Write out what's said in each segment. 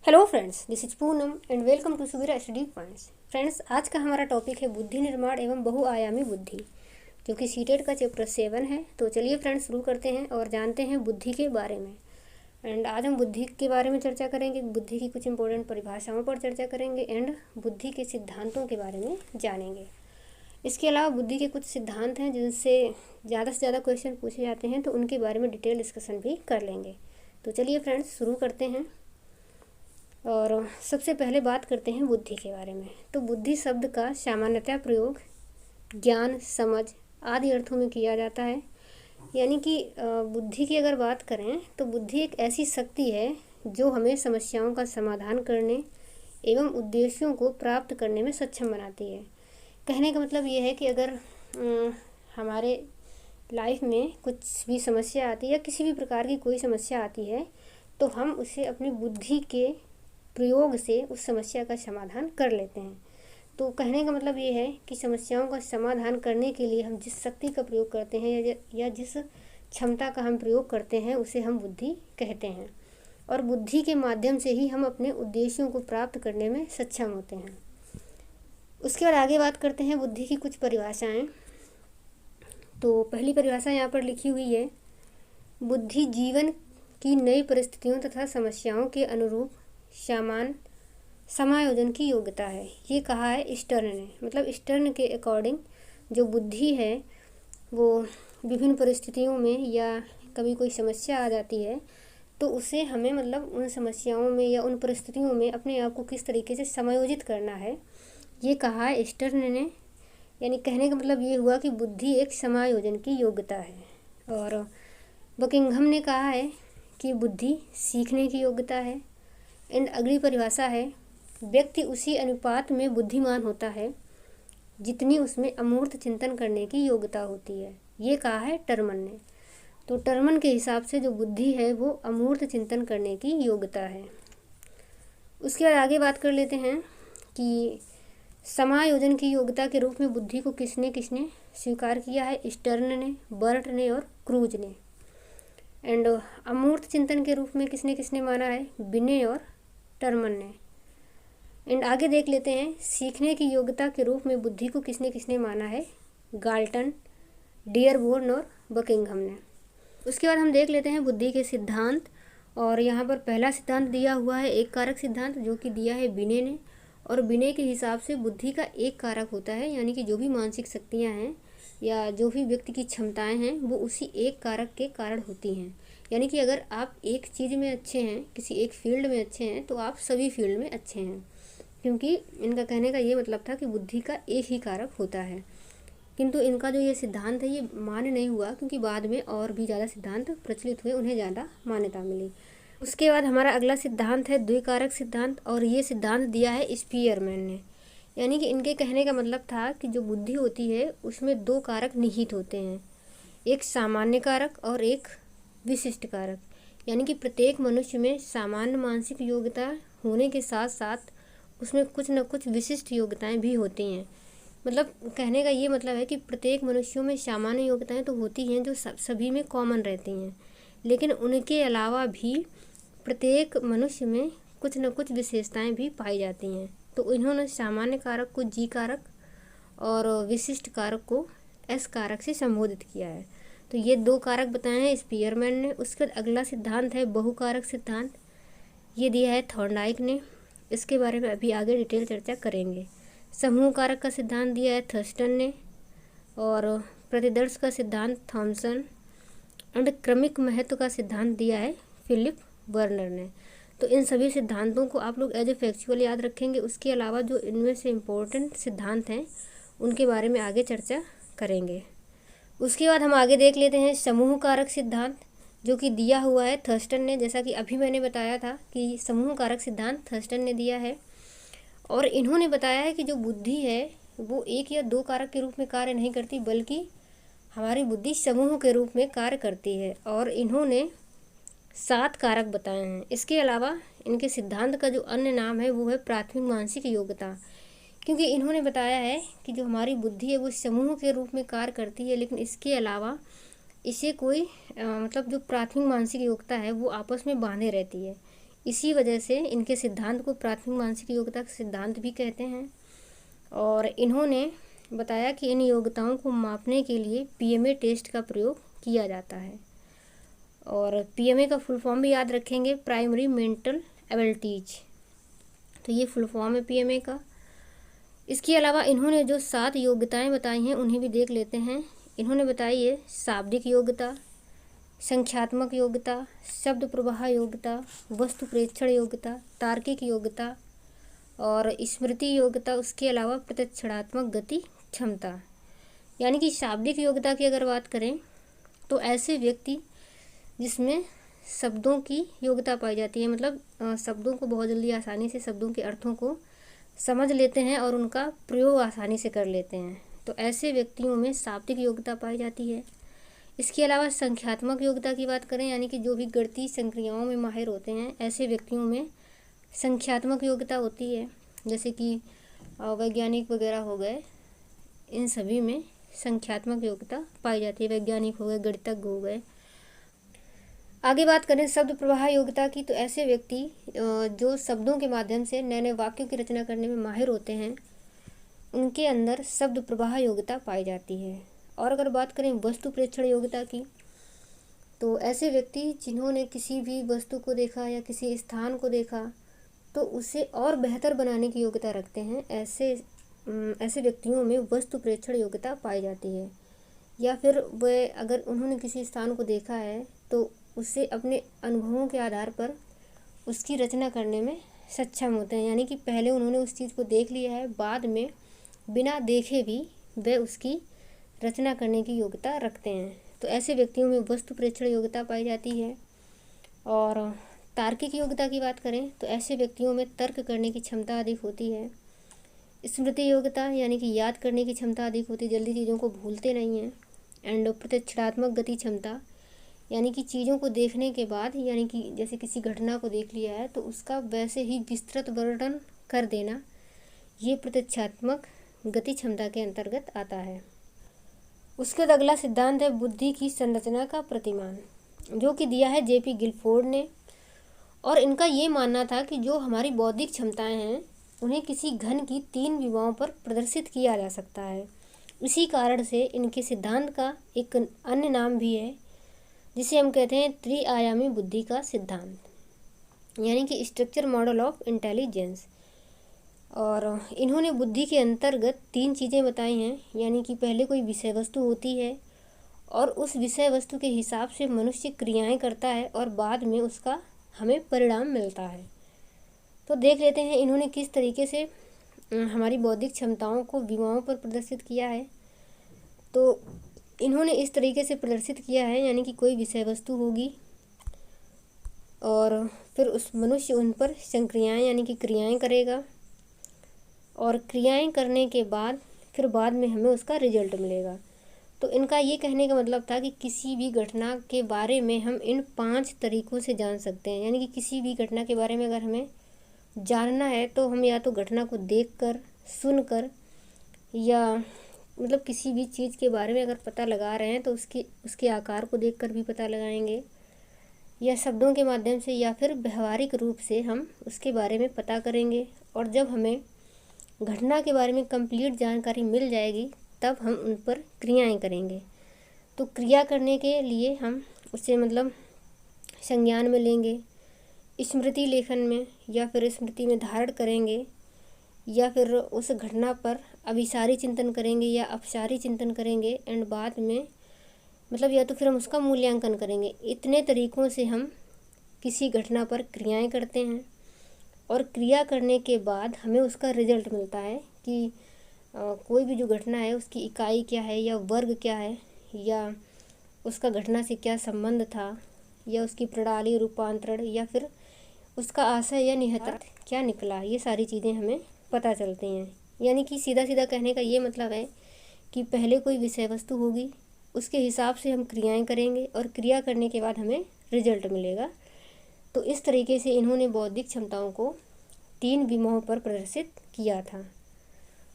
Hello friends, this is Poonam and welcome to Suvira study points. Friends, आज का हमारा topic है बुद्धि निर्माण एवं बहुआयामी बुद्धि, जो कि सीटेट का चैप्टर 7 है। तो चलिए फ्रेंड्स, शुरू करते हैं और जानते हैं बुद्धि के बारे में। एंड आज हम बुद्धि के बारे में चर्चा करेंगे, बुद्धि की कुछ इंपॉर्टेंट परिभाषाओं पर चर्चा करेंगे एंड बुद्धि के सिद्धांतों के बारे में जानेंगे। इसके अलावा बुद्धि के कुछ सिद्धांत हैं जिनसे ज़्यादा से ज़्यादा क्वेश्चन पूछे जाते हैं, तो उनके बारे में डिटेल डिस्कशन भी कर लेंगे। तो चलिए फ्रेंड्स, शुरू करते हैं और सबसे पहले बात करते हैं बुद्धि के बारे में। तो बुद्धि शब्द का सामान्यतः प्रयोग ज्ञान, समझ आदि अर्थों में किया जाता है। यानी कि बुद्धि की अगर बात करें तो बुद्धि एक ऐसी शक्ति है जो हमें समस्याओं का समाधान करने एवं उद्देश्यों को प्राप्त करने में सक्षम बनाती है। कहने का मतलब ये है कि अगर हमारे लाइफ में कुछ भी समस्या आती है या किसी भी प्रकार की कोई समस्या आती है, तो हम उसे अपनी बुद्धि के प्रयोग से उस समस्या का समाधान कर लेते हैं। तो कहने का मतलब ये है कि समस्याओं का समाधान करने के लिए हम जिस शक्ति का प्रयोग करते हैं या जिस क्षमता का हम प्रयोग करते हैं, उसे हम बुद्धि कहते हैं। और बुद्धि के माध्यम से ही हम अपने उद्देश्यों को प्राप्त करने में सक्षम होते हैं। उसके बाद आगे बात करते हैं बुद्धि की कुछ परिभाषाएं। तो पहली परिभाषा यहाँ पर लिखी हुई है, बुद्धि जीवन की नई परिस्थितियों तथा समस्याओं के अनुरूप समायोजन की योग्यता है। ये कहा है स्टर्न ने। मतलब स्टर्न के अकॉर्डिंग जो बुद्धि है वो विभिन्न परिस्थितियों में या कभी कोई समस्या आ जाती है, तो उसे हमें मतलब उन समस्याओं में या उन परिस्थितियों में अपने आप को किस तरीके से समायोजित करना है, ये कहा है स्टर्न ने। यानी कहने का मतलब ये हुआ कि बुद्धि एक समायोजन की योग्यता है। और बकिंघम ने कहा है कि बुद्धि सीखने की योग्यता है। एंड अगली परिभाषा है, व्यक्ति उसी अनुपात में बुद्धिमान होता है जितनी उसमें अमूर्त चिंतन करने की योग्यता होती है। ये कहा है टर्मन ने। तो टर्मन के हिसाब से जो बुद्धि है वो अमूर्त चिंतन करने की योग्यता है। उसके बाद आगे बात कर लेते हैं कि समायोजन की योग्यता के रूप में बुद्धि को किसने किसने स्वीकार किया है। स्टर्न ने, बर्ट ने और क्रूज ने। एंड अमूर्त चिंतन के रूप में किसने किसने माना है, बिने और टर्मन ने। एंड आगे देख लेते हैं, सीखने की योग्यता के रूप में बुद्धि को किसने किसने माना है, गाल्टन, डियरबोर्न और बकिंघम ने। उसके बाद हम देख लेते हैं बुद्धि के सिद्धांत। और यहाँ पर पहला सिद्धांत दिया हुआ है एक कारक सिद्धांत, जो कि दिया है बिने ने। और बिने के हिसाब से बुद्धि का एक कारक होता है, यानी कि जो भी मानसिक शक्तियाँ हैं या जो भी व्यक्ति की क्षमताएं हैं वो उसी एक कारक के कारण होती हैं। यानी कि अगर आप एक चीज़ में अच्छे हैं, किसी एक फील्ड में अच्छे हैं, तो आप सभी फील्ड में अच्छे हैं। क्योंकि इनका कहने का ये मतलब था कि बुद्धि का एक ही कारक होता है। किंतु इनका जो ये सिद्धांत है ये मान्य नहीं हुआ, क्योंकि बाद में और भी ज़्यादा सिद्धांत प्रचलित हुए, उन्हें ज़्यादा मान्यता मिली। उसके बाद हमारा अगला सिद्धांत है द्विकारक सिद्धांत। और ये सिद्धांत दिया है स्पीयरमैन ने। यानी कि इनके कहने का मतलब था कि जो बुद्धि होती है उसमें दो कारक निहित होते हैं, एक सामान्य कारक और एक विशिष्ट कारक। यानी कि प्रत्येक मनुष्य में सामान्य मानसिक योग्यता होने के साथ साथ उसमें कुछ न कुछ विशिष्ट योग्यताएं भी होती हैं। मतलब कहने का ये मतलब है कि प्रत्येक मनुष्यों में सामान्य योग्यताएं तो होती हैं जो सभी में कॉमन रहती हैं, लेकिन उनके अलावा भी प्रत्येक मनुष्य में कुछ न कुछ विशेषताएं भी पाई जाती हैं। तो इन्होंने सामान्य कारक को जी कारक और विशिष्ट कारक को एस कारक से संबोधित किया है। तो ये दो कारक बताए हैं स्पीयरमैन ने। उसके बाद अगला सिद्धांत है बहुकारक सिद्धांत। ये दिया है थॉर्नडाइक ने। इसके बारे में अभी आगे डिटेल चर्चा करेंगे। समूह कारक का सिद्धांत दिया है थर्स्टन ने। और प्रतिदर्श का सिद्धांत थॉमसन। और क्रमिक महत्व का सिद्धांत दिया है फिलिप वर्नर ने। तो इन सभी सिद्धांतों को आप लोग एज ए फैक्चुअल याद रखेंगे। उसके अलावा जो इनमें से इम्पोर्टेंट सिद्धांत हैं उनके बारे में आगे चर्चा करेंगे। उसके बाद हम आगे देख लेते हैं समूह कारक सिद्धांत, जो कि दिया हुआ है थर्स्टन ने। जैसा कि अभी मैंने बताया था कि समूह कारक सिद्धांत थर्स्टन ने दिया है। और इन्होंने बताया है कि जो बुद्धि है वो एक या दो कारक के रूप में कार्य नहीं करती, बल्कि हमारी बुद्धि समूह के रूप में कार्य करती है। और इन्होंने 7 कारक बताए हैं। इसके अलावा इनके सिद्धांत का जो अन्य नाम है वो है प्राथमिक मानसिक योग्यता, क्योंकि इन्होंने बताया है कि जो हमारी बुद्धि है वो समूह के रूप में कार्य करती है, लेकिन इसके अलावा इसे कोई मतलब जो प्राथमिक मानसिक योग्यता है वो आपस में बांधे रहती है। इसी वजह से इनके सिद्धांत को प्राथमिक मानसिक योग्यता का सिद्धांत भी कहते हैं। और इन्होंने बताया कि इन योग्यताओं को मापने के लिए पीएमए टेस्ट का प्रयोग किया जाता है। और पीएमए का फुल फॉर्म भी याद रखेंगे, प्राइमरी मेंटल एबिलिटीज। तो ये फुल फॉर्म है पीएमए का। इसके अलावा इन्होंने जो 7 योग्यताएं बताई हैं उन्हें भी देख लेते हैं। इन्होंने बताई है शाब्दिक योग्यता, संख्यात्मक योग्यता, शब्द प्रवाह योग्यता, वस्तु प्रेक्षण योग्यता, तार्किक योग्यता और स्मृति योग्यता। उसके अलावा प्रत्यक्षणात्मक गति क्षमता। यानी कि शाब्दिक योग्यता की अगर बात करें तो ऐसे व्यक्ति जिसमें शब्दों की योग्यता पाई जाती है, मतलब शब्दों को बहुत जल्दी आसानी से शब्दों के अर्थों को समझ लेते हैं और उनका प्रयोग आसानी से कर लेते हैं, तो ऐसे व्यक्तियों में शाब्दिक योग्यता पाई जाती है। इसके अलावा संख्यात्मक योग्यता की बात करें, यानी कि जो भी गणितीय संक्रियाओं में माहिर होते हैं, ऐसे व्यक्तियों में संख्यात्मक योग्यता होती है। जैसे कि वैज्ञानिक वगैरह हो गए, इन सभी में संख्यात्मक योग्यता पाई जाती है। वैज्ञानिक हो गए, गणितज्ञ हो गए। आगे बात करें शब्द प्रवाह योग्यता की, तो ऐसे व्यक्ति जो शब्दों के माध्यम से नए नए वाक्यों की रचना करने में माहिर होते हैं, उनके अंदर शब्द प्रवाह योग्यता पाई जाती है। और अगर बात करें वस्तु प्रेक्षण योग्यता की, तो ऐसे व्यक्ति जिन्होंने किसी भी वस्तु को देखा या किसी स्थान को देखा तो उसे और बेहतर बनाने की योग्यता रखते हैं, ऐसे व्यक्तियों में वस्तु प्रेक्षण योग्यता पाई जाती है। या फिर वे अगर उन्होंने किसी स्थान को देखा है तो उससे अपने अनुभवों के आधार पर उसकी रचना करने में सक्षम होते हैं। यानी कि पहले उन्होंने उस चीज़ को देख लिया है, बाद में बिना देखे भी वे उसकी रचना करने की योग्यता रखते हैं। तो ऐसे व्यक्तियों में वस्तु प्रेक्षण योग्यता पाई जाती है। और तार्किक योग्यता की बात करें तो ऐसे व्यक्तियों में तर्क करने की क्षमता अधिक होती है। स्मृति योग्यता यानी कि याद करने की क्षमता अधिक होती है, जल्दी चीज़ों को भूलते नहीं हैं। एंड प्रत्यक्षात्मक गति क्षमता यानी कि चीज़ों को देखने के बाद, यानी कि जैसे किसी घटना को देख लिया है तो उसका वैसे ही विस्तृत वर्णन कर देना, ये प्रत्यक्षात्मक गति क्षमता के अंतर्गत आता है। उसके बाद अगला सिद्धांत है बुद्धि की संरचना का प्रतिमान, जो कि दिया है जेपी गिलफोर्ड ने। और इनका ये मानना था कि जो हमारी बौद्धिक क्षमताएं हैं उन्हें किसी घन की 3 विमाओं पर प्रदर्शित किया जा सकता है। इसी कारण से इनके सिद्धांत का एक अन्य नाम भी है जिसे हम कहते हैं त्रिआयामी बुद्धि का सिद्धांत, यानी कि स्ट्रक्चर मॉडल ऑफ इंटेलिजेंस। और इन्होंने बुद्धि के अंतर्गत 3 चीज़ें बताई हैं, यानी कि पहले कोई विषय वस्तु होती है और उस विषय वस्तु के हिसाब से मनुष्य क्रियाएं करता है और बाद में उसका हमें परिणाम मिलता है। तो देख लेते हैं इन्होंने किस तरीके से हमारी बौद्धिक क्षमताओं को विमाओं पर प्रदर्शित किया है। तो इन्होंने इस तरीके से प्रदर्शित किया है, यानी कि कोई विषय वस्तु होगी और फिर उस मनुष्य उन पर संक्रियाएं यानी कि क्रियाएं करेगा और क्रियाएं करने के बाद फिर बाद में हमें उसका रिजल्ट मिलेगा। तो इनका ये कहने का मतलब था कि किसी भी घटना के बारे में हम इन 5 तरीक़ों से जान सकते हैं। यानी कि किसी भी घटना के बारे में अगर हमें जानना है तो हम या तो घटना को देखकर, सुनकर, या मतलब किसी भी चीज़ के बारे में अगर पता लगा रहे हैं तो उसके आकार को देखकर भी पता लगाएंगे, या शब्दों के माध्यम से, या फिर व्यवहारिक रूप से हम उसके बारे में पता करेंगे। और जब हमें घटना के बारे में कंप्लीट जानकारी मिल जाएगी तब हम उन पर क्रियाएं करेंगे। तो क्रिया करने के लिए हम उसे मतलब संज्ञान में लेंगे, स्मृति लेखन में, या फिर स्मृति में धारण करेंगे, या फिर उस घटना पर अभिसारी चिंतन करेंगे या अपसारी चिंतन करेंगे, एंड बाद में मतलब या तो फिर हम उसका मूल्यांकन करेंगे। इतने तरीक़ों से हम किसी घटना पर क्रियाएं करते हैं और क्रिया करने के बाद हमें उसका रिजल्ट मिलता है कि कोई भी जो घटना है उसकी इकाई क्या है या वर्ग क्या है, या उसका घटना से क्या संबंध था, या उसकी प्रणाली, रूपांतरण, या फिर उसका आशय या निहितार्थ क्या निकला। ये सारी चीज़ें हमें पता चलती हैं। यानी कि सीधा सीधा कहने का ये मतलब है कि पहले कोई विषय वस्तु होगी, उसके हिसाब से हम क्रियाएं करेंगे और क्रिया करने के बाद हमें रिजल्ट मिलेगा। तो इस तरीके से इन्होंने बौद्धिक क्षमताओं को 3 विमाओं पर प्रदर्शित किया था।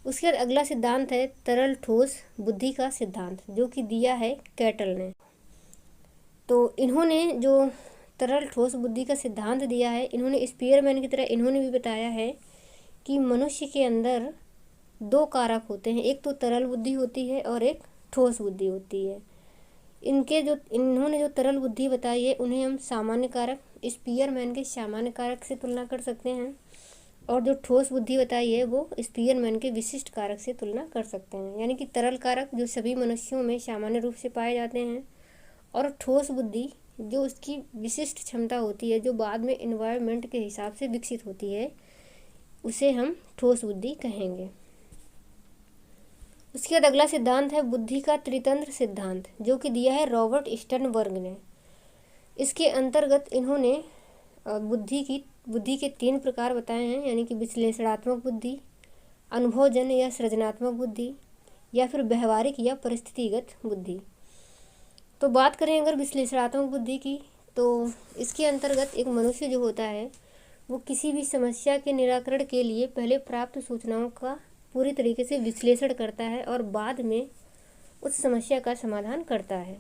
उसके बाद अगला सिद्धांत है तरल ठोस बुद्धि का सिद्धांत, जो कि दिया है कैटल ने। तो इन्होंने जो तरल ठोस बुद्धि का सिद्धांत दिया है। इन्होंने स्पीयरमैन की तरह इन्होंने भी बताया है कि मनुष्य के अंदर दो कारक होते हैं, एक तो तरल बुद्धि होती है और एक ठोस बुद्धि होती है। इन्होंने जो तरल बुद्धि बताई है उन्हें हम सामान्य कारक स्पीयरमैन के सामान्य कारक से तुलना कर सकते हैं, और जो ठोस बुद्धि बताई है वो स्पीयरमैन के विशिष्ट कारक से तुलना कर सकते हैं। यानी कि तरल कारक जो सभी मनुष्यों में सामान्य रूप से पाए जाते हैं, और ठोस बुद्धि जो उसकी विशिष्ट क्षमता होती है जो बाद में इन्वायरमेंट के हिसाब से विकसित होती है, उसे हम ठोस बुद्धि कहेंगे। उसके बाद अगला सिद्धांत है बुद्धि का त्रितंत्र सिद्धांत, जो कि दिया है रॉबर्ट स्टर्नबर्ग ने। इसके अंतर्गत इन्होंने बुद्धि के 3 प्रकार बताए हैं, यानी कि विश्लेषणात्मक बुद्धि, अनुभवजन्य या सृजनात्मक बुद्धि, या फिर व्यवहारिक या परिस्थितिगत बुद्धि। तो बात करें अगर विश्लेषणात्मक बुद्धि की, तो इसके अंतर्गत एक मनुष्य जो होता है वो किसी भी समस्या के निराकरण के लिए पहले प्राप्त सूचनाओं का पूरी तरीके से विश्लेषण करता है और बाद में उस समस्या का समाधान करता है।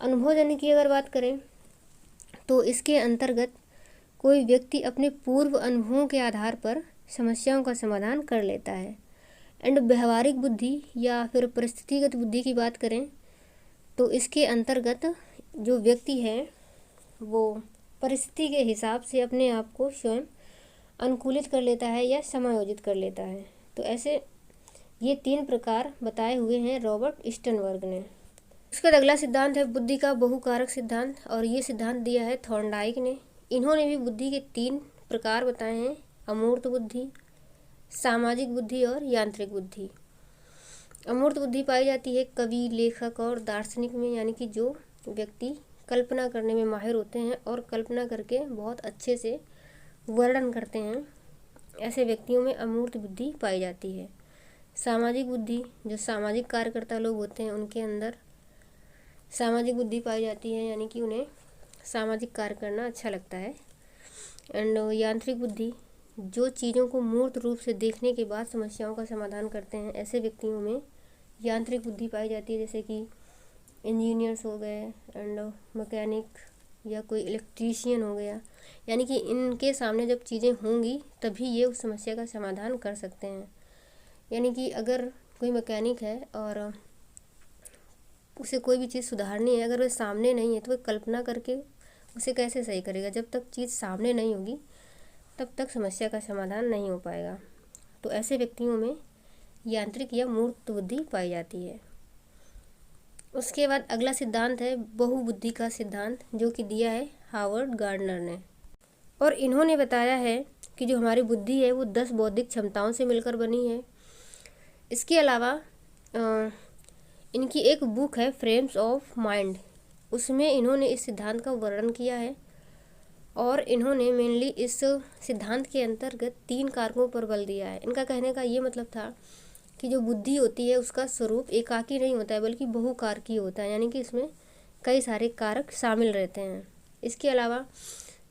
अनुभवजन्य की अगर बात करें तो इसके अंतर्गत कोई व्यक्ति अपने पूर्व अनुभवों के आधार पर समस्याओं का समाधान कर लेता है। एंड व्यवहारिक बुद्धि या फिर परिस्थितिगत बुद्धि की बात करें तो इसके अंतर्गत जो व्यक्ति है वो परिस्थिति के हिसाब से अपने आप को स्वयं अनुकूलित कर लेता है या समायोजित कर लेता है। तो ऐसे ये 3 प्रकार बताए हुए हैं रॉबर्ट स्टर्नबर्ग ने। उसका अगला सिद्धांत है बुद्धि का बहुकारक सिद्धांत, और ये सिद्धांत दिया है थॉर्नडाइक ने। इन्होंने भी बुद्धि के 3 प्रकार बताए हैं, अमूर्त बुद्धि, सामाजिक बुद्धि और यांत्रिक बुद्धि। अमूर्त बुद्धि पाई जाती है कवि, लेखक और दार्शनिक में, यानी कि जो व्यक्ति कल्पना करने में माहिर होते हैं और कल्पना करके बहुत अच्छे से वर्णन करते हैं, ऐसे व्यक्तियों में अमूर्त बुद्धि पाई जाती है। सामाजिक बुद्धि, जो सामाजिक कार्यकर्ता लोग होते हैं उनके अंदर सामाजिक बुद्धि पाई जाती है, यानी कि उन्हें सामाजिक कार्य करना अच्छा लगता है। एंड यांत्रिक बुद्धि, जो चीज़ों को मूर्त रूप से देखने के बाद समस्याओं का समाधान करते हैं, ऐसे व्यक्तियों में यांत्रिक बुद्धि पाई जाती है, जैसे कि इंजीनियर्स हो गए एंड मैकेनिक या कोई इलेक्ट्रीशियन हो गया। यानी कि इनके सामने जब चीज़ें होंगी तभी ये उस समस्या का समाधान कर सकते हैं। यानी कि अगर कोई मैकेनिक है और उसे कोई भी चीज़ सुधारनी है, अगर वह सामने नहीं है तो वह कल्पना करके उसे कैसे सही करेगा। जब तक चीज़ सामने नहीं होगी तब तक समस्या का समाधान नहीं हो पाएगा। तो ऐसे व्यक्तियों में यांत्रिक या मूर्त बुद्धि पाई जाती है। उसके बाद अगला सिद्धांत है बहुबुद्धि का सिद्धांत, जो कि दिया है हावर्ड गार्डनर ने। और इन्होंने बताया है कि जो हमारी बुद्धि है वो 10 बौद्धिक क्षमताओं से मिलकर बनी है। इसके अलावा इनकी एक बुक है फ्रेम्स ऑफ माइंड, उसमें इन्होंने इस सिद्धांत का वर्णन किया है, और इन्होंने मेनली इस सिद्धांत के अंतर्गत 3 कारकों पर बल दिया है। इनका कहने का ये मतलब था कि जो बुद्धि होती है उसका स्वरूप एकाकी नहीं होता है बल्कि बहुकारकी होता है, यानी कि इसमें कई सारे कारक शामिल रहते हैं। इसके अलावा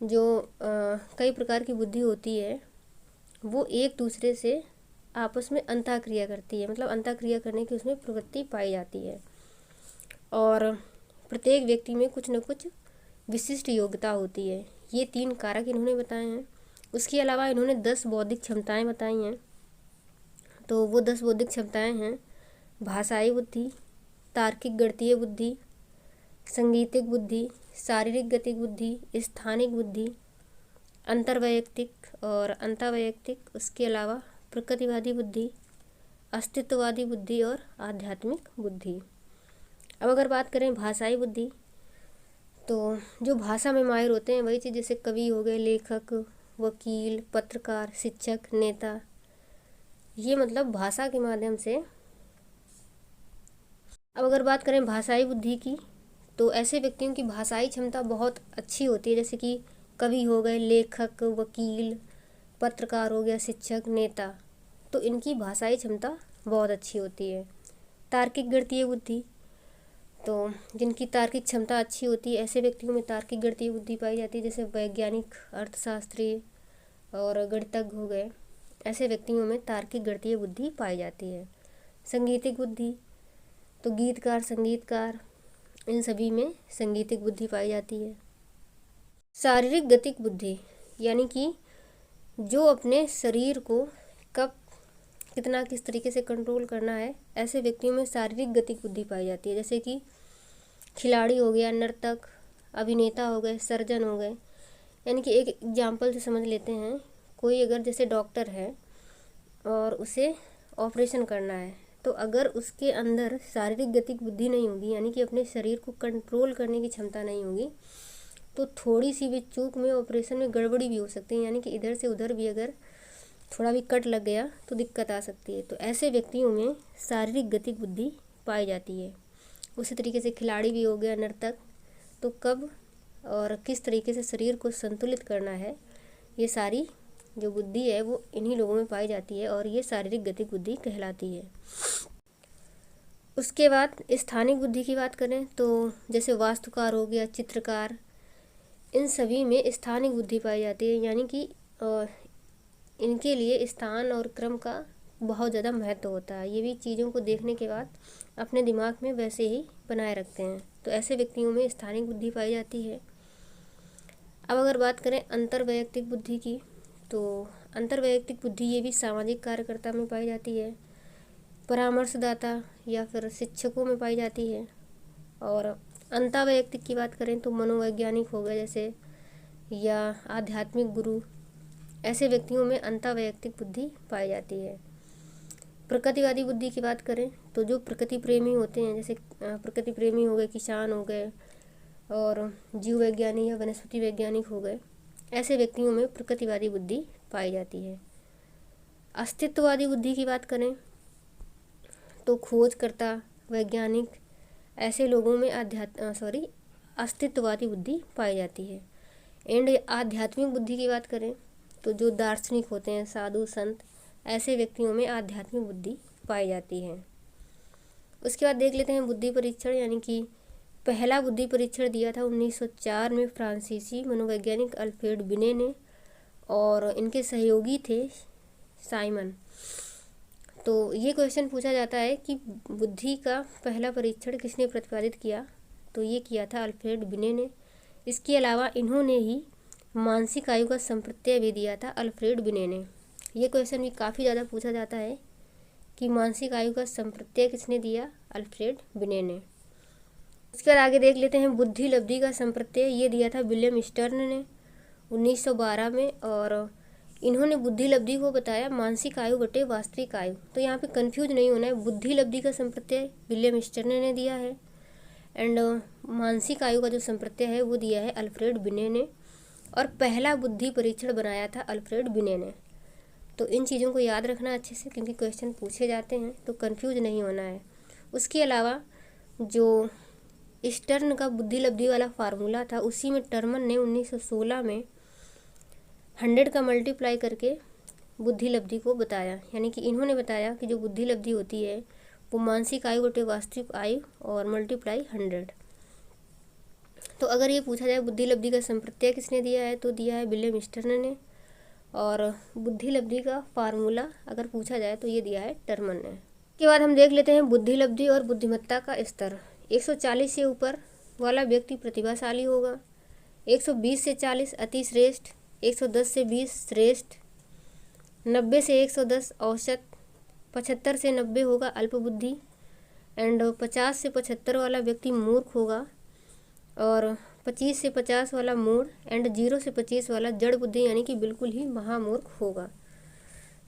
जो कई प्रकार की बुद्धि होती है वो एक दूसरे से आपस में अंतःक्रिया करती है, मतलब अंतःक्रिया करने की उसमें प्रवृत्ति पाई जाती है, और प्रत्येक व्यक्ति में कुछ न कुछ विशिष्ट योग्यता होती है। ये 3 कारक इन्होंने बताए हैं। उसके अलावा इन्होंने 10 बौद्धिक क्षमताएं बताई हैं। तो वो 10 बौद्धिक क्षमताएं हैं भाषाई बुद्धि, तार्किक गणितीय बुद्धि, संगीतिक बुद्धि, शारीरिक गतिक बुद्धि, स्थानिक बुद्धि, अंतर्वैयक्तिक और अंतर्वैयक्तिक। उसके अलावा प्रकृतिवादी बुद्धि, अस्तित्ववादी बुद्धि और आध्यात्मिक बुद्धि। अब अगर बात करें भाषाई बुद्धि, तो जो भाषा में माहिर होते हैं वही चीज़, जैसे कवि हो गए, लेखक, वकील, पत्रकार, शिक्षक, नेता, ये मतलब भाषा के माध्यम से। अब अगर बात करें भाषाई बुद्धि की, तो ऐसे व्यक्तियों की भाषाई क्षमता बहुत अच्छी होती है, जैसे कि कवि हो गए, लेखक, वकील, पत्रकार हो गया, शिक्षक, नेता, तो इनकी भाषाई क्षमता बहुत अच्छी होती है। तार्किक गणितीय बुद्धि, तो जिनकी तार्किक क्षमता अच्छी होती है ऐसे व्यक्तियों में तार्किक गणितीय बुद्धि पाई जाती है, जैसे वैज्ञानिक, अर्थशास्त्री और गणितज्ञ हो गए, ऐसे व्यक्तियों में तार्किक गणितीय बुद्धि पाई जाती है। संगीतिक बुद्धि, तो गीतकार, संगीतकार, इन सभी में संगीतिक बुद्धि पाई जाती है। शारीरिक गतिक बुद्धि यानी कि जो अपने शरीर को कब कितना किस तरीके से कंट्रोल करना है, ऐसे व्यक्तियों में शारीरिक गतिक बुद्धि पाई जाती है। जैसे कि खिलाड़ी हो गया, नर्तक, अभिनेता हो गए, सर्जन हो गए। यानी कि एक एग्जाम्पल से समझ लेते हैं, कोई अगर जैसे डॉक्टर है और उसे ऑपरेशन करना है, तो अगर उसके अंदर शारीरिक गतिक बुद्धि नहीं होगी, यानी कि अपने शरीर को कंट्रोल करने की क्षमता नहीं होगी, तो थोड़ी सी भी चूक में ऑपरेशन में गड़बड़ी भी हो सकती है। यानी कि इधर से उधर भी अगर थोड़ा भी कट लग गया तो दिक्कत आ सकती है। तो ऐसे व्यक्तियों में शारीरिक गतिक बुद्धि पाई जाती है। उसी तरीके से खिलाड़ी भी हो गया, नर्तक, तो कब और किस तरीके से शरीर को संतुलित करना है, ये सारी जो बुद्धि है वो इन्हीं लोगों में पाई जाती है और ये शारीरिक गतिक बुद्धि कहलाती है। उसके बाद स्थानिक बुद्धि की बात करें तो जैसे वास्तुकार हो गया, चित्रकार, इन सभी में स्थानिक बुद्धि पाई जाती है। यानी कि इनके लिए स्थान और क्रम का बहुत ज़्यादा महत्व होता है। ये भी चीज़ों को देखने के बाद अपने दिमाग में वैसे ही बनाए रखते हैं। तो ऐसे व्यक्तियों में स्थानिक बुद्धि पाई जाती है। अब अगर बात करें अंतर्वैयक्तिक बुद्धि की, तो अंतर्वैयक्तिक बुद्धि ये भी सामाजिक कार्यकर्ता में पाई जाती है, परामर्शदाता या फिर शिक्षकों में पाई जाती है। और अंतर्वैयक्तिक की बात करें तो मनोवैज्ञानिक हो गए जैसे, या आध्यात्मिक गुरु, ऐसे व्यक्तियों में अंतर्वैयक्तिक बुद्धि पाई जाती है। प्रकृतिवादी बुद्धि की बात करें तो जो प्रकृति प्रेमी होते हैं, जैसे प्रकृति प्रेमी हो गए, किसान हो गए और जीव वैज्ञानिक या वनस्पति वैज्ञानिक हो गए, ऐसे व्यक्तियों में प्रकृतिवादी बुद्धि पाई जाती है। अस्तित्ववादी बुद्धि की बात करें तो खोजकर्ता, वैज्ञानिक, ऐसे लोगों में अस्तित्ववादी बुद्धि पाई जाती है। एंड आध्यात्मिक बुद्धि की बात करें तो जो दार्शनिक होते हैं, साधु संत, ऐसे व्यक्तियों में आध्यात्मिक बुद्धि पाई जाती है। उसके बाद देख लेते हैं बुद्धि परीक्षण, यानी कि पहला बुद्धि परीक्षण दिया था 1904 में फ्रांसीसी मनोवैज्ञानिक अल्फ्रेड बिने ने, और इनके सहयोगी थे साइमन। तो ये क्वेश्चन पूछा जाता है कि बुद्धि का पहला परीक्षण किसने प्रतिपादित किया, तो ये किया था अल्फ्रेड बिने ने। इसके अलावा इन्होंने ही मानसिक आयु का संप्रत्यय भी दिया था, अल्फ्रेड बिने ने। ये क्वेश्चन भी काफ़ी ज़्यादा पूछा जाता है कि मानसिक आयु का संप्रत्यय किसने दिया, अल्फ्रेड बिने ने। उसके बाद आगे देख लेते हैं बुद्धि लब्धि का संप्रत्यय, ये दिया था विलियम स्टर्न ने 1912 में, और इन्होंने बुद्धि लब्धि को बताया मानसिक आयु बटे वास्तविक आयु। तो यहाँ पे कंफ्यूज नहीं होना है, बुद्धि लब्धि का संप्रत्यय विलियम स्टर्न ने दिया है एंड मानसिक आयु का जो संप्रत्यय है वो दिया है अल्फ्रेड बिने ने, और पहला बुद्धि परीक्षण बनाया था अल्फ्रेड बिने ने। तो इन चीज़ों को याद रखना अच्छे से, क्योंकि क्वेश्चन पूछे जाते हैं तो कंफ्यूज नहीं होना है। उसके अलावा जो स्टर्न का बुद्धि लब्धि वाला फार्मूला था, उसी में टर्मन ने 1916 में 100 का मल्टीप्लाई करके बुद्धि लब्धि को बताया। यानी कि इन्होंने बताया कि जो बुद्धि लब्धि होती है वो मानसिक आयु बटे वास्तविक आयु और मल्टीप्लाई 100। तो अगर ये पूछा जाए बुद्धि लब्धि का संप्रत्यय किसने दिया है, तो दिया है विलियम स्टर्न ने, और बुद्धि लब्धि का फार्मूला अगर पूछा जाए तो ये दिया है टर्मन ने। के बाद हम देख लेते हैं बुद्धि लब्धि और बुद्धिमत्ता का स्तर। 140 से ऊपर वाला व्यक्ति प्रतिभाशाली होगा, 120 से 40 अति श्रेष्ठ, 110 से 20 श्रेष्ठ, 90 से 110 औसत, 75 से 90 होगा अल्प बुद्धि, एंड 50 से 75 वाला व्यक्ति मूर्ख होगा, और 25 से 50 वाला मूढ़, एंड 0 से 25 वाला जड़ बुद्धि यानी कि बिल्कुल ही महामूर्ख होगा।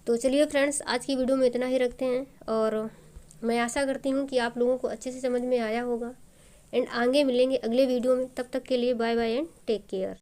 तो चलिए फ्रेंड्स, आज की वीडियो में इतना ही रखते हैं, और मैं आशा करती हूँ कि आप लोगों को अच्छे से समझ में आया होगा। एंड आगे मिलेंगे अगले वीडियो में, तब तक के लिए bye bye and take care.